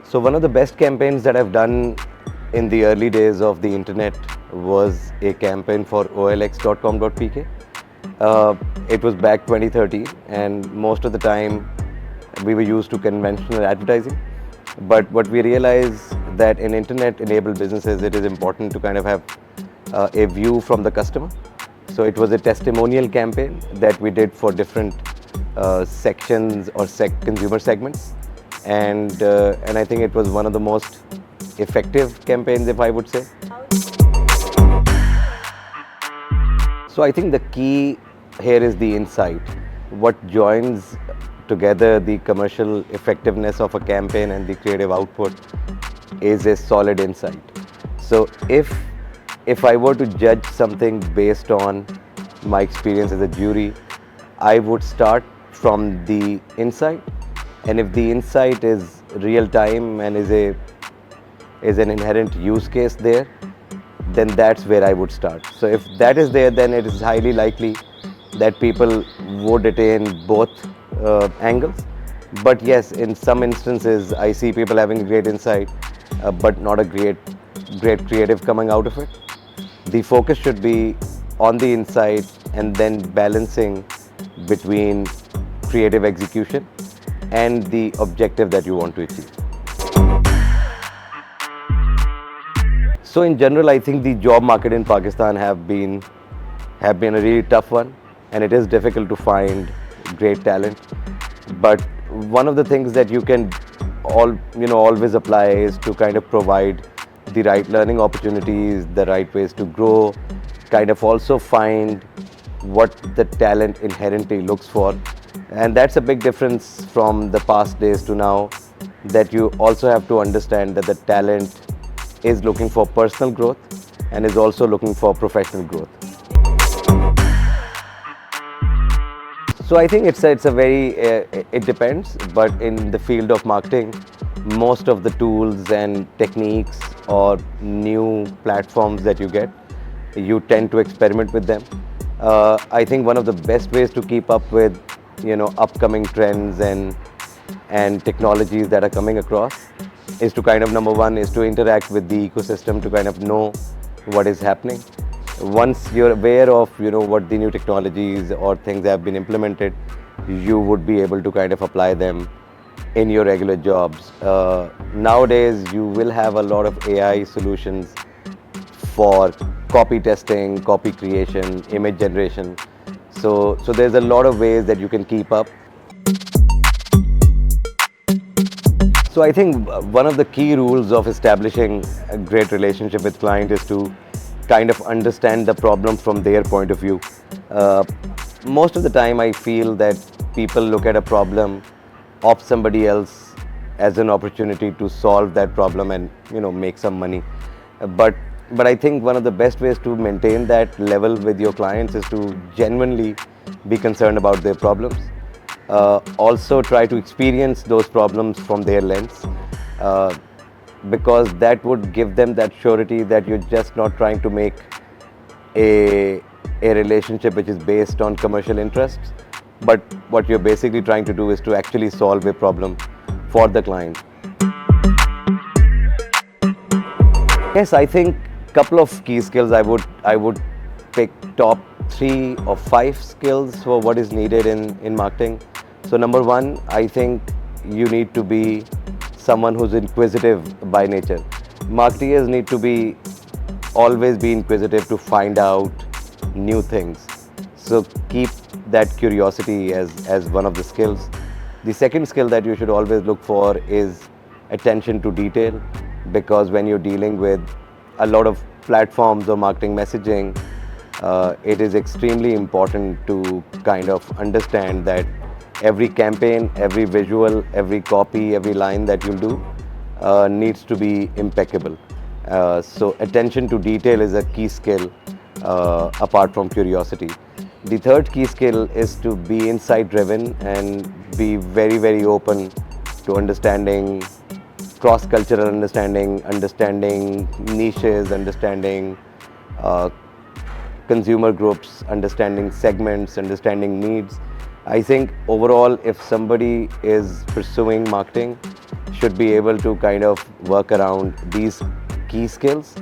So one of the best campaigns that I've done in the early days of the internet was a campaign for olx.com.pk. It was back 2013, and most of the time we were used to conventional advertising. But what we realized that in internet-enabled businesses, it is important to kind of have a view from the customer. So it was a testimonial campaign that we did for different sections or consumer segments, and I think it was one of the most effective campaigns, if I would say. So I think the key here is the insight. What joins together the commercial effectiveness of a campaign and the creative output is a solid insight. So if I were to judge something based on my experience as a jury, I would start from the insight, and if the insight is real time and is an inherent use case there, then that's where I would start. So if that is there, then it is highly likely that people would attain both angles. But yes, in some instances, I see people having great insight, but not a great creative coming out of it. The focus should be on the insight and then balancing between creative execution and the objective that you want to achieve. So in general, I think the job market in Pakistan have been a really tough one, and it is difficult to find great talent. But one of the things that you can always apply is to kind of provide the right learning opportunities, the right ways to grow, kind of also find what the talent inherently looks for. And that's a big difference from the past days to now, that you also have to understand that the talent is looking for personal growth and is also looking for professional growth. So I think it's a very, it depends, but in the field of marketing, most of the tools and techniques or new platforms that you get, you tend to experiment with them. I think one of the best ways to keep up with upcoming trends and technologies that are coming across is to kind of, number one, is to interact with the ecosystem to kind of know what is happening. Once you're aware of what the new technologies or things have been implemented, you would be able to kind of apply them in your regular jobs. Nowadays, you will have a lot of AI solutions for copy testing, copy creation, image generation. So there's a lot of ways that you can keep up. So I think one of the key rules of establishing a great relationship with client is to kind of understand the problem from their point of view. Most of the time I feel that people look at a problem of somebody else as an opportunity to solve that problem and make some money. But I think one of the best ways to maintain that level with your clients is to genuinely be concerned about their problems. Also try to experience those problems from their lens, because that would give them that surety that you're just not trying to make a relationship which is based on commercial interests, but what you're basically trying to do is to actually solve a problem for the client. Yes, I think a couple of key skills I would pick top 3 or 5 skills for what is needed in marketing. So number one, I think you need to be someone who's inquisitive by nature. Marketeers need to always be inquisitive to find out new things. So keep that curiosity as one of the skills. The second skill that you should always look for is attention to detail, because when you're dealing with a lot of platforms or marketing messaging, it is extremely important to kind of understand that every campaign, every visual, every copy, every line that you do needs to be impeccable. So attention to detail is a key skill apart from curiosity. The third key skill is to be insight driven and be very, very open to understanding cross-cultural understanding niches, understanding consumer groups, understanding segments, understanding needs. I think overall, if somebody is pursuing marketing, should be able to kind of work around these key skills.